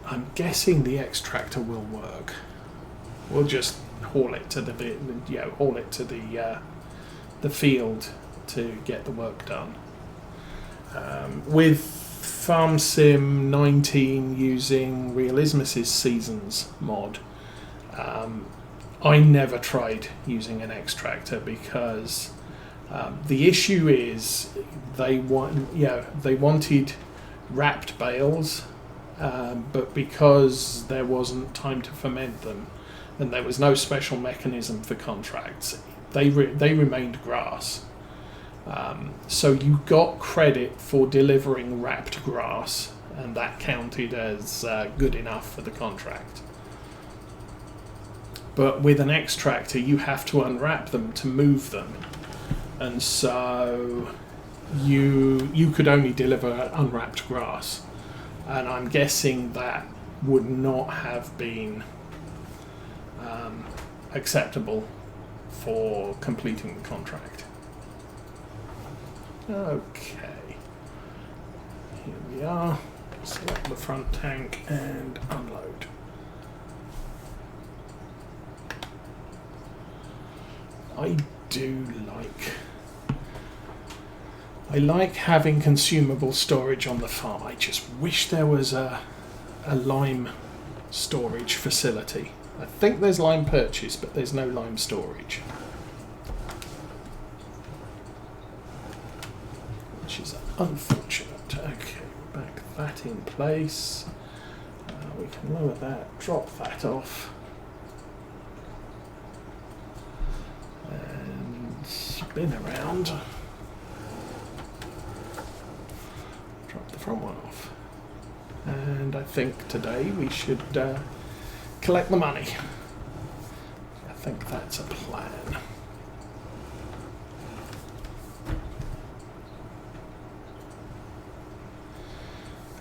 I'm guessing the extractor will work. We'll just haul it to the the field to get the work done. With Farm Sim 19 using Realismus' Seasons mod, I never tried using an extractor because the issue is they wanted wrapped bales, but because there wasn't time to ferment them and there was no special mechanism for contracts, they remained grass. So you got credit for delivering wrapped grass, and that counted as good enough for the contract. But with an extractor, you have to unwrap them to move them, and so you could only deliver unwrapped grass, and I'm guessing that would not have been acceptable for completing the contract. Okay, here we are. Select the front tank and unload. I like having consumable storage on the farm. I just wish there was a lime storage facility. I think there's lime purchase, but there's no lime storage, which is unfortunate. Okay, back that in place. We can lower that, drop that off, and spin around. Drop the front one off. And I think today we should collect the money. I think that's a plan.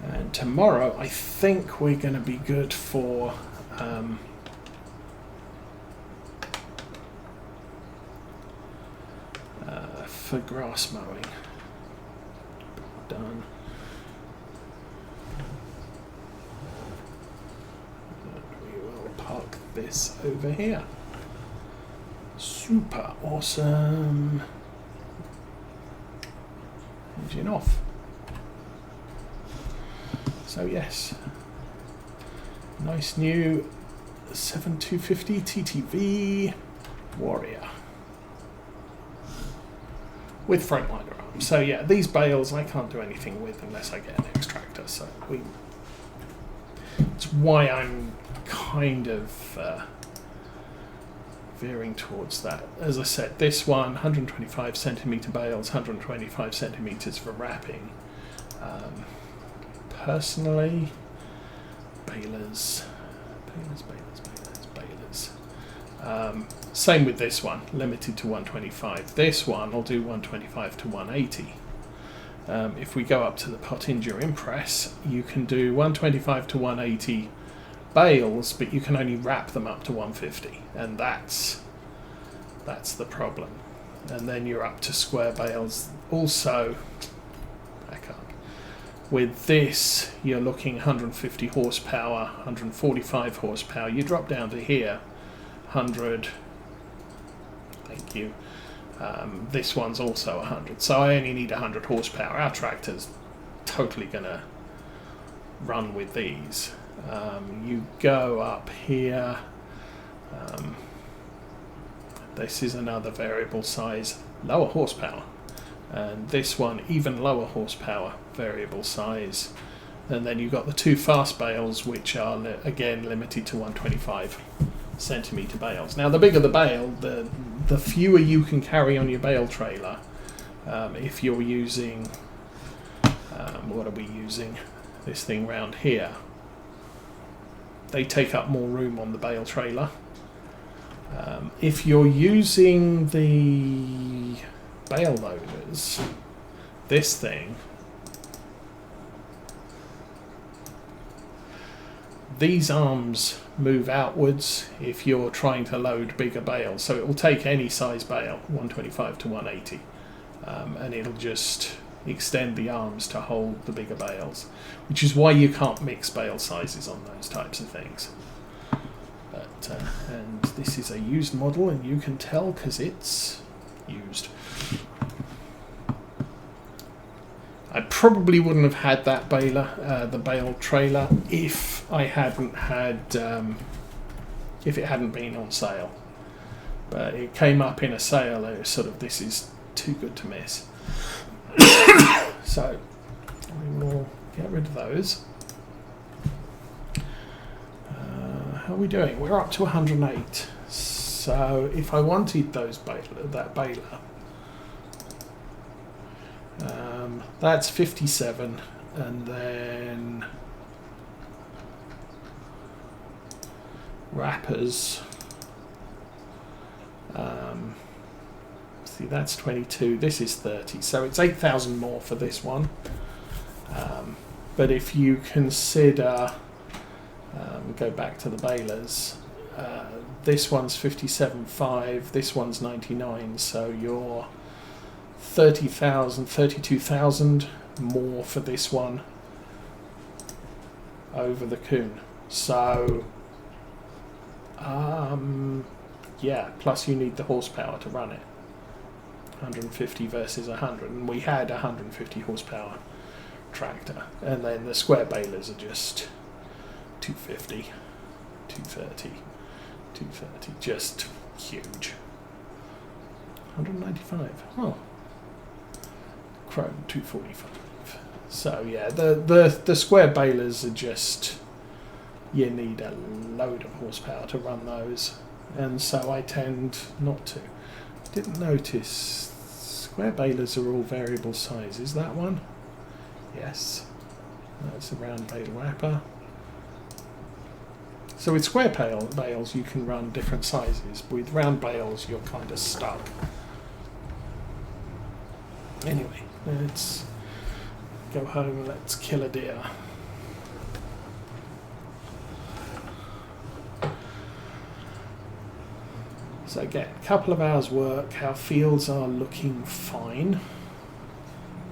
And tomorrow I think we're going to be good for grass mowing. Done. Park this over here. Super awesome. Engine off. So yes, nice new 7250 TTV Warrior with Freightliner arms. So yeah, these bales I can't do anything with unless I get an extractor. So it's why I'm kind of veering towards that. As I said, this one 125 centimeter bales, 125 centimeters for wrapping. Personally, balers. Same with this one, limited to 125. This one I'll do 125 to 180. If we go up to the Pottinger Impress, you can do 125 to 180 bales, but you can only wrap them up to 150, and that's the problem. And then you're up to square bales. Also, back up. With this, you're looking 150 horsepower, 145 horsepower. You drop down to here, 100. Thank you. This one's also 100, so I only need 100 horsepower. Our tractor's totally gonna run with these. You go up here. This is another variable size, lower horsepower, and this one even lower horsepower, variable size. And then you've got the two fast bales, which are again limited to 125 centimeter bales. Now the bigger the bale, the fewer you can carry on your bale trailer. If you're using what are we using, this thing round here, they take up more room on the bale trailer. If you're using the bale loaders, this thing, these arms move outwards if you're trying to load bigger bales, so it will take any size bale, 125 to 180, and it'll just extend the arms to hold the bigger bales, which is why you can't mix bale sizes on those types of things. But and this is a used model, and you can tell because it's used. I probably wouldn't have had that baler, the bale trailer, if I hadn't had, if it hadn't been on sale. But it came up in a sale. It was sort of, this is too good to miss. So we will get rid of those. How are we doing? We're up to 108. So if I wanted those that baler. That's 57, and then wrappers. See, that's 22. This is 30, so it's 8,000 more for this one. But if you consider, go back to the balers. This one's 57.5. This one's 99. So you're 30,000, 32,000 more for this one over the Kuhn. So, yeah, plus you need the horsepower to run it. 150 versus 100, and we had a 150 horsepower tractor. And then the square balers are just 250, 230, 230, just huge. 195, oh. Chrome 245. So yeah, the square balers are just, you need a load of horsepower to run those, and so I tend not to. Didn't notice square balers are all variable sizes. That one, yes, that's a round bale wrapper. So with square bales you can run different sizes. With round bales you're kind of stuck. Anyway, let's go home and let's kill a deer. So again, a couple of hours work. Our fields are looking fine.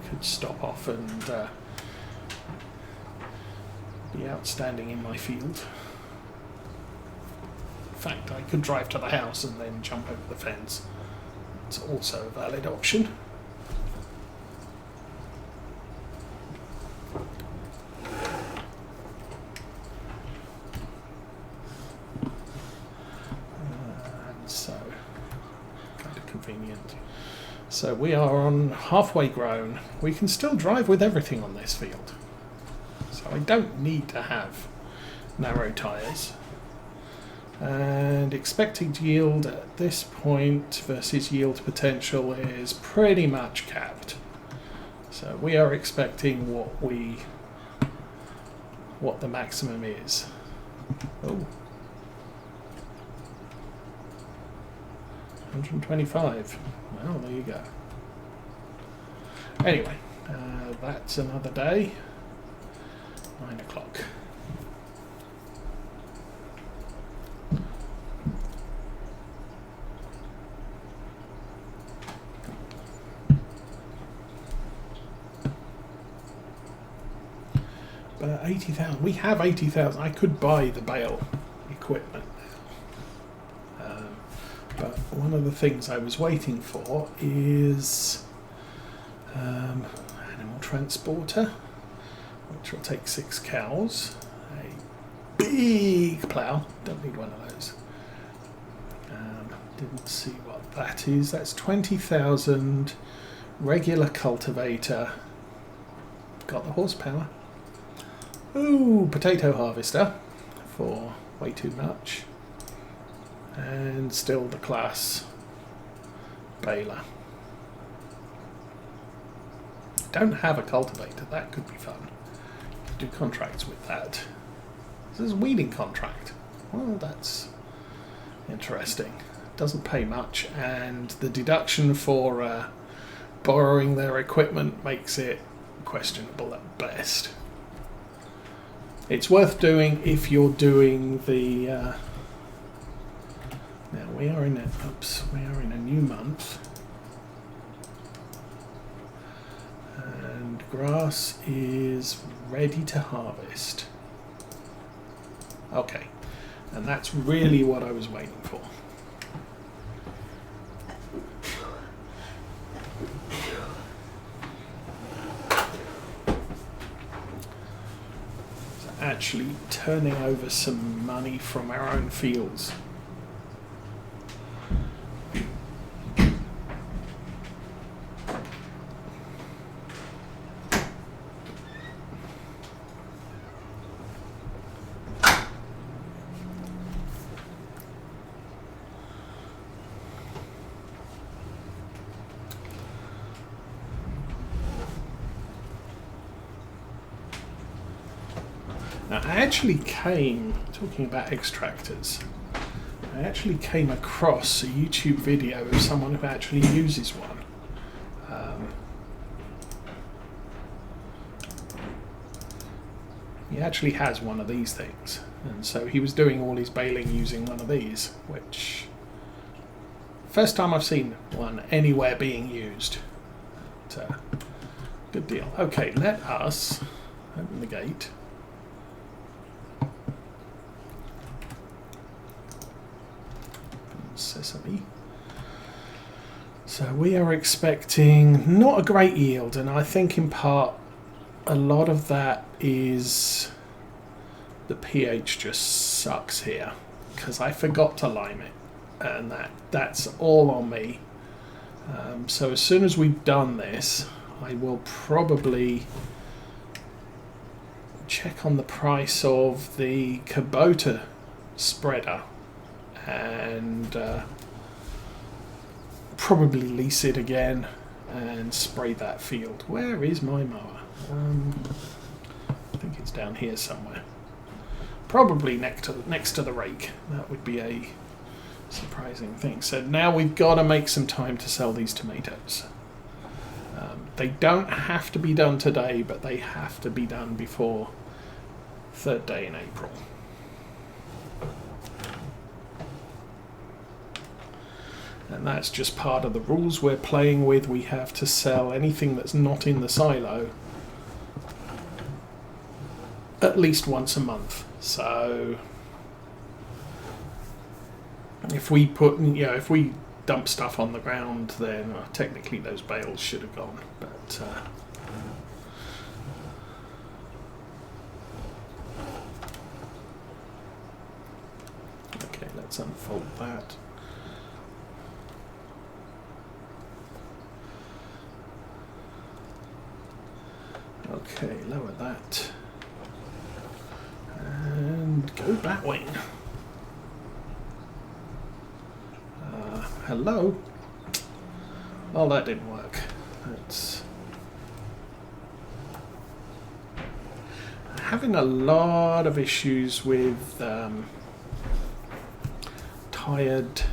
Could stop off and be outstanding in my field. In fact, I could drive to the house and then jump over the fence. It's also a valid option. So we are on halfway grown. We can still drive with everything on this field. So I don't need to have narrow tyres. And expected yield at this point versus yield potential is pretty much capped. So we are expecting what the maximum is. Oh. 125. Well, there you go. Anyway, that's another day. 9 o'clock. But 80,000. We have 80,000. I could buy the bale equipment. But one of the things I was waiting for is animal transporter, which will take 6 cows, a big plough, don't need one of those. Didn't see what that is. That's 20,000, regular cultivator, got the horsepower. Ooh, potato harvester for way too much. And still the class baler. Don't have a cultivator, that could be fun. Do contracts with that. This is a weeding contract. Well, that's interesting. Doesn't pay much, and the deduction for borrowing their equipment makes it questionable at best. It's worth doing if you're doing the now we are in a new month, grass is ready to harvest. Okay, and that's really what I was waiting for. So actually turning over some money from our own fields. Now, I actually came, talking about extractors, I actually came across a YouTube video of someone who actually uses one. He actually has one of these things, and so he was doing all his baling using one of these, which, first time I've seen one anywhere being used. But, good deal. Okay, let us open the gate. Sesame. So we are expecting not a great yield, and I think in part a lot of that is the pH just sucks here because I forgot to lime it, and that's all on me. So as soon as we've done this, I will probably check on the price of the Kubota spreader and probably lease it again and spray that field. Where is my mower? I think it's down here somewhere. Probably next to the rake. That would be a surprising thing. So now we've got to make some time to sell these tomatoes. They don't have to be done today, but they have to be done before 3rd day in April. And that's just part of the rules we're playing with. We have to sell anything that's not in the silo at least once a month. So if we if we dump stuff on the ground, then technically those bales should have gone. But okay, let's unfold that. Okay, lower that. And go batwing. Hello? Well, that didn't work. That's having a lot of issues with tired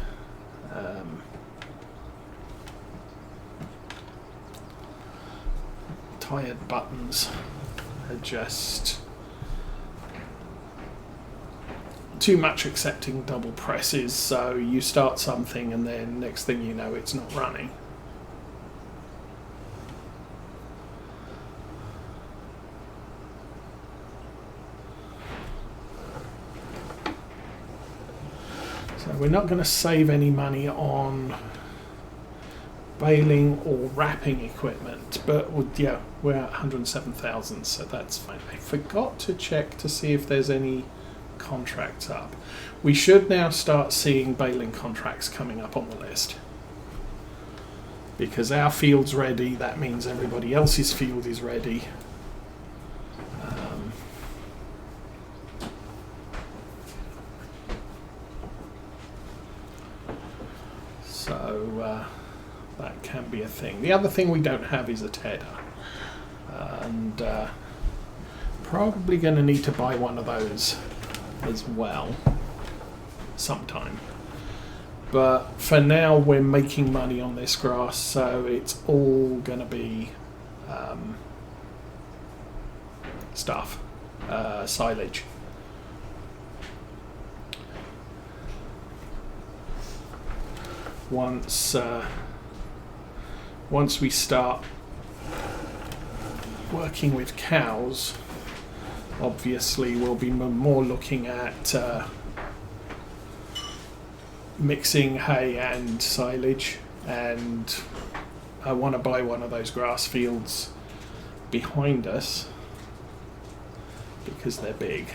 buttons are just too much accepting double presses, so you start something and then next thing you know it's not running. So we're not going to save any money on baling or wrapping equipment, but yeah, we're at 107,000, so that's fine. I forgot to check to see if there's any contracts up. We should now start seeing baling contracts coming up on the list, because our field's ready. That means everybody else's field is ready. So that can be a thing. The other thing we don't have is a tedder, and probably going to need to buy one of those as well sometime. But for now we're making money on this grass, so it's all going to be silage. Once we start working with cows, obviously we'll be more looking at mixing hay and silage, and I want to buy one of those grass fields behind us because they're big.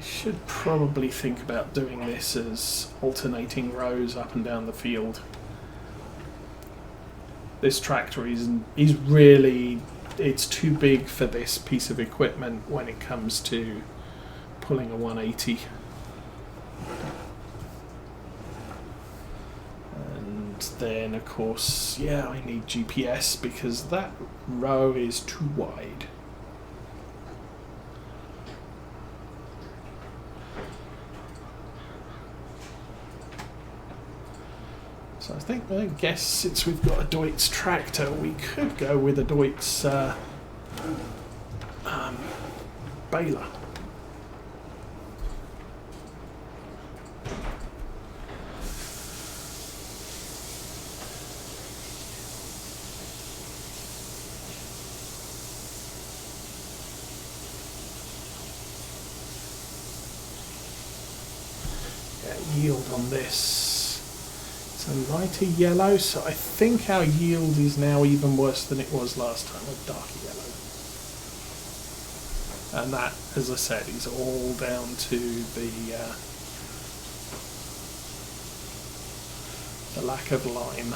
Should probably think about doing this as alternating rows up and down the field. This tractor is really, it's too big for this piece of equipment when it comes to pulling a 180. And then of course, yeah, I need GPS because that row is too wide. So I guess since we've got a Deutz tractor, we could go with a Deutz baler. Yeah, yield on this. A lighter yellow, so I think our yield is now even worse than it was last time, with darker yellow. And that, as I said, is all down to the lack of lime.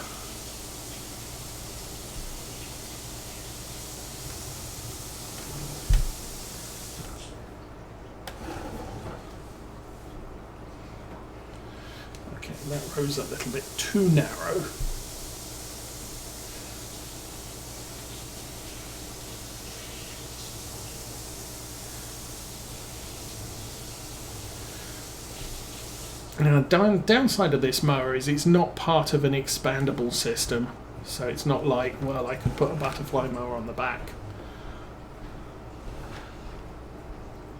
That row's a little bit too narrow. Now, downside of this mower is it's not part of an expandable system, so it's not like, well, I could put a butterfly mower on the back.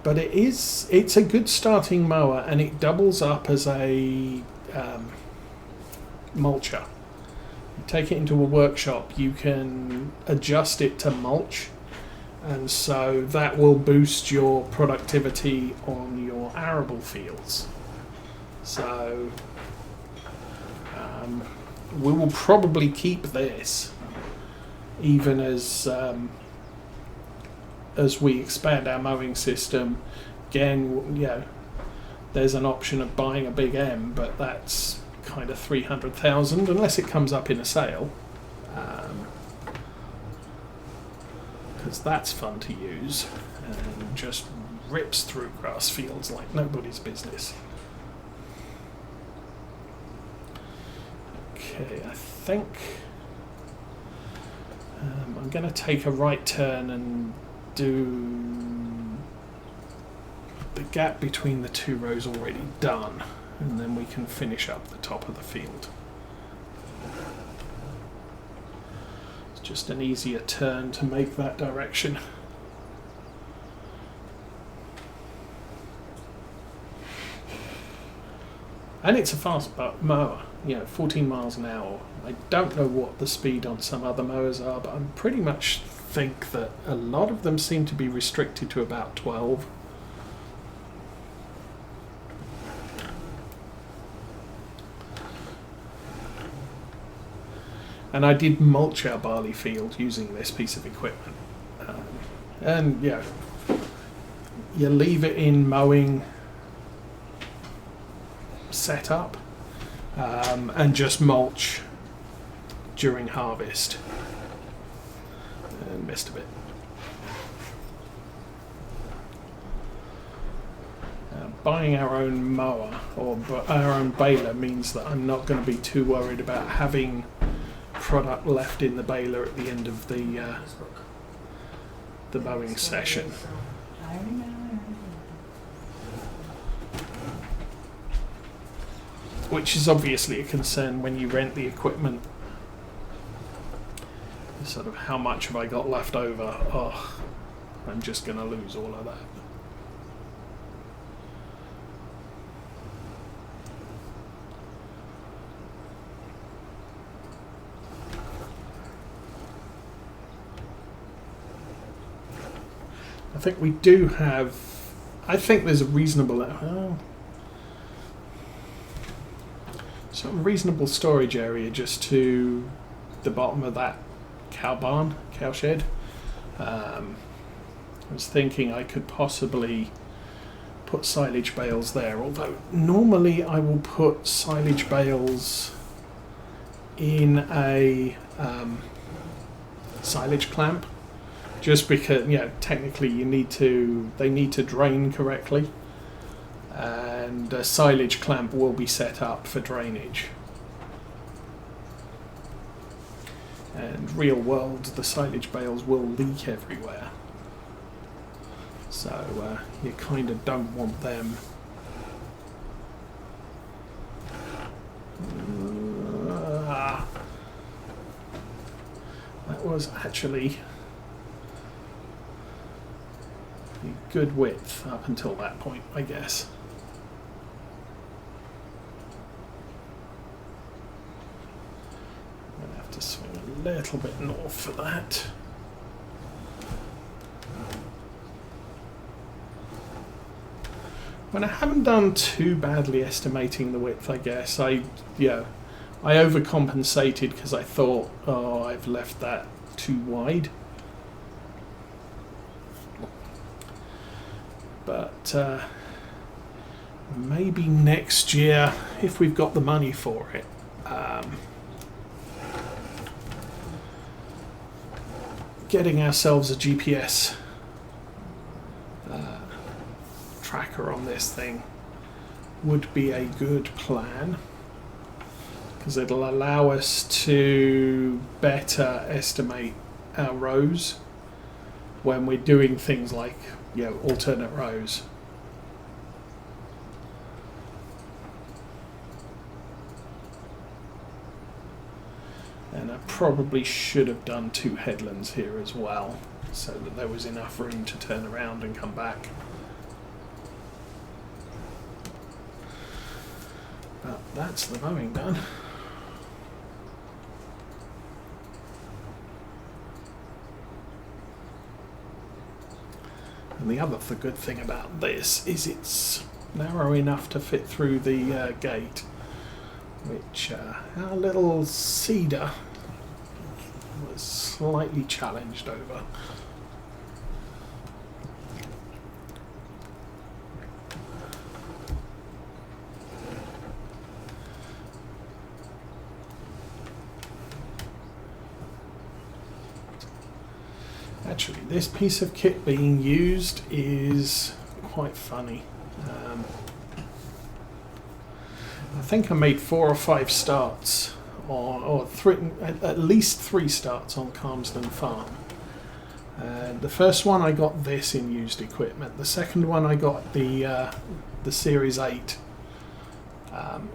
But it's a good starting mower, and it doubles up as a mulcher. You take it into a workshop, you can adjust it to mulch, and so that will boost your productivity on your arable fields. So we will probably keep this even as we expand our mowing system. Again, you know, there's an option of buying a big M, but that's kind of 300,000 unless it comes up in a sale, because that's fun to use and just rips through grass fields like nobody's business. Okay, I think I'm going to take a right turn and do the gap between the two rows already done, and then we can finish up the top of the field. It's just an easier turn to make that direction. And it's a fast mower, you know, 14 miles an hour. I don't know what the speed on some other mowers are, but I pretty much think that a lot of them seem to be restricted to about 12. And I did mulch our barley field using this piece of equipment. And yeah, you leave it in mowing setup and just mulch during harvest. And missed a bit. Buying our own mower or our own baler means that I'm not going to be too worried about having product left in the baler at the end of the mowing session. Which is obviously a concern when you rent the equipment. sort of how much have I got left over. Oh, I'm just going to lose all of that. I think we do have, I think there's a reasonable, some reasonable storage area just to the bottom of that cow shed. I was thinking I could possibly put silage bales there, although normally I will put silage bales in a silage clamp, just because, yeah, technically they need to drain correctly, and a silage clamp will be set up for drainage. And real world, the silage bales will leak everywhere, so you kind of don't want them. That was actually a good width up until that point, I guess. I'm going to have to swing a little bit north for that. When I haven't done too badly estimating the width, I guess. I overcompensated because I thought, oh, I've left that too wide. But maybe next year, if we've got the money for it, getting ourselves a GPS tracker on this thing would be a good plan, because it'll allow us to better estimate our rows when we're doing things like, you know, alternate rows. And I probably should have done 2 headlands here as well, so that there was enough room to turn around and come back. But that's the mowing done. And the other good thing about this is it's narrow enough to fit through the gate, which our little cedar was slightly challenged over. Actually, this piece of kit being used is quite funny. I think I made 4 or 5 starts, or at least 3 starts on Calmsden Farm. The first one I got this in used equipment. The second one I got the Series 8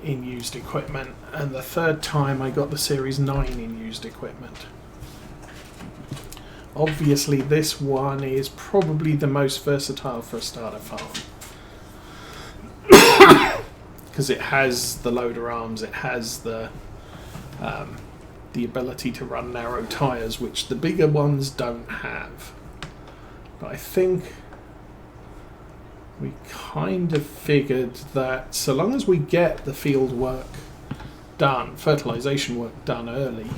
in used equipment, and the third time I got the Series 9 in used equipment. Obviously, this one is probably the most versatile for a starter farm, because it has the loader arms, it has the ability to run narrow tyres, which the bigger ones don't have. But I think we kind of figured that so long as we get the field work done, fertilisation work done early,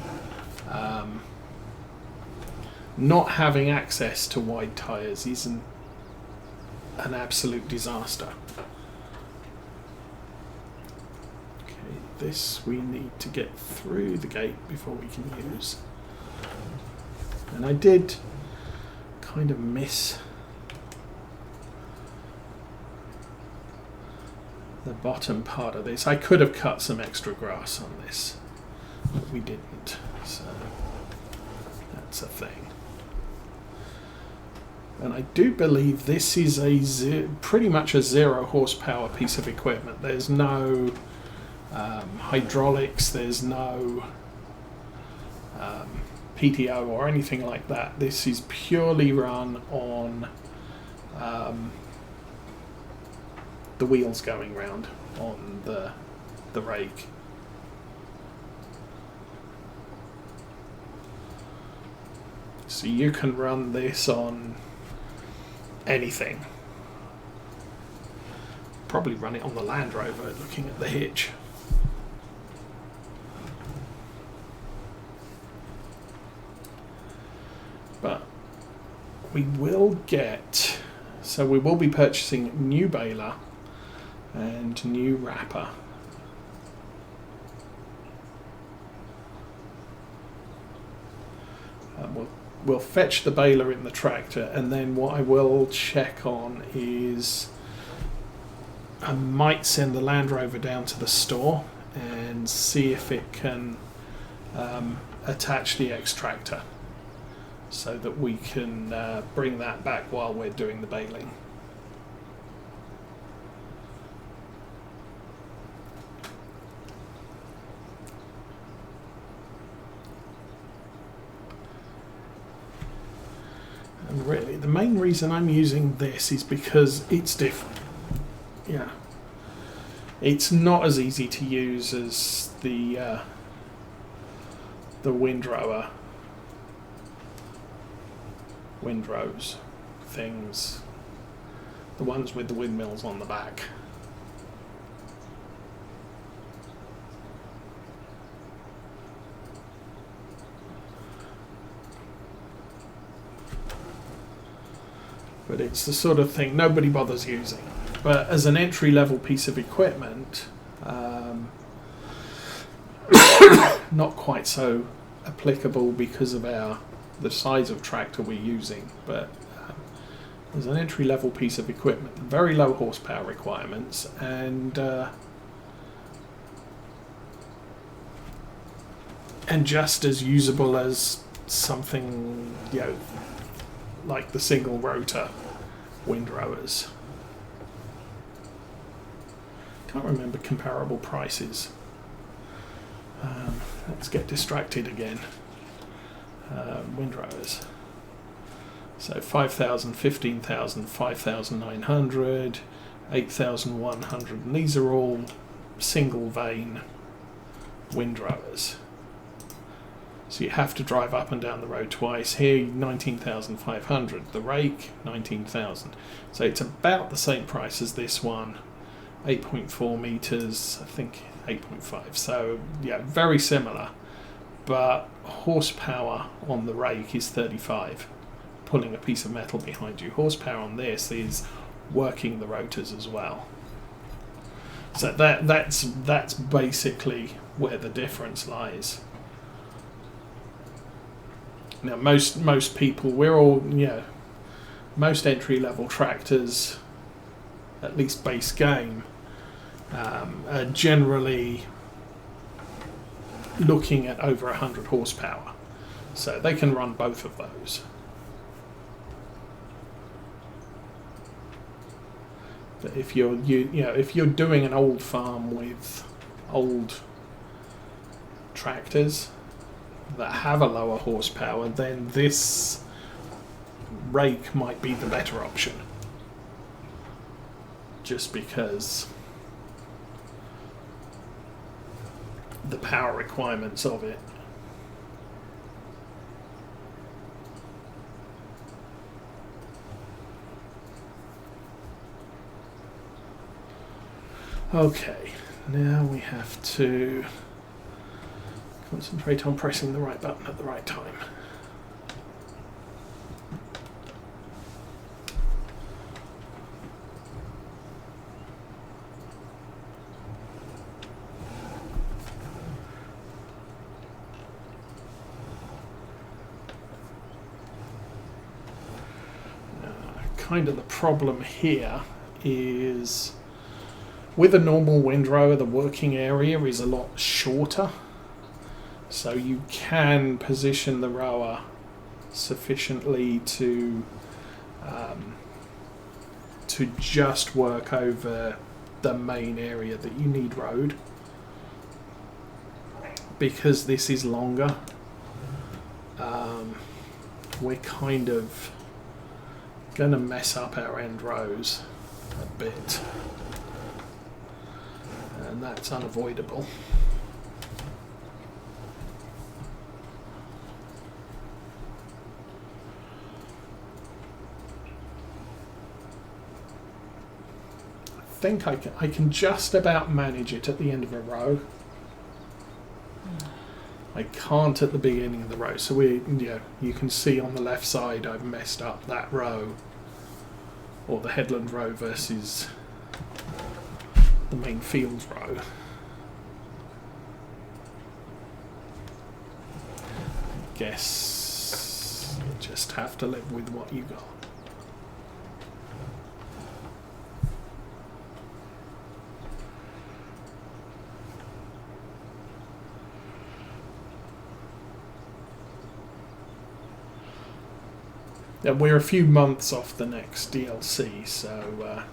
not having access to wide tyres isn't an absolute disaster. Okay, this we need to get through the gate before we can use. And I did kind of miss the bottom part of this. I could have cut some extra grass on this, but we didn't, so that's a thing. And I do believe this is pretty much a 0 horsepower piece of equipment. There's no hydraulics, there's no PTO or anything like that. This is purely run on the wheels going round on the rake. So you can run this on anything. Probably run it on the Land Rover, looking at the hitch. But we will get, so we will be purchasing new baler and new wrapper. We'll fetch the baler in the tractor, and then what I will check on is I might send the Land Rover down to the store and see if it can attach the extractor so that we can bring that back while we're doing the baling. And really, the main reason I'm using this is because it's different. Yeah, it's not as easy to use as the windrower windrows things, the ones with the windmills on the back. But it's the sort of thing nobody bothers using. But as an entry-level piece of equipment, not quite so applicable because of the size of tractor we're using. But as an entry-level piece of equipment, very low horsepower requirements, and just as usable as something, like the single rotor windrowers. Can't remember comparable prices. Let's get distracted again. Windrowers. So 5,000, 15,000, 5,900, 8,100, and these are all single vane windrowers. So you have to drive up and down the road twice. Here, 19,500. The rake, 19,000. So it's about the same price as this one. 8.4 meters, I think 8.5. So yeah, very similar. But horsepower on the rake is 35, pulling a piece of metal behind you. Horsepower on this is working the rotors as well. So that's basically where the difference lies. Now, most people, we're all, most entry-level tractors, at least base game, are generally looking at over 100 horsepower. So they can run both of those. But if you're doing an old farm with old tractors that have a lower horsepower, then this rake might be the better option. Just because the power requirements of it. Okay, now we have to concentrate on pressing the right button at the right time. Kind of the problem here is with a normal windrower, the working area is a lot shorter. So you can position the rower sufficiently to just work over the main area that you need road. Because this is longer, we're kind of going to mess up our end rows a bit, and that's unavoidable. I think I can just about manage it at the end of a row. I can't at the beginning of the row, so you can see on the left side I've messed up that row, or the headland row versus the main fields row. I guess you just have to live with what you got. And we're a few months off the next DLC, so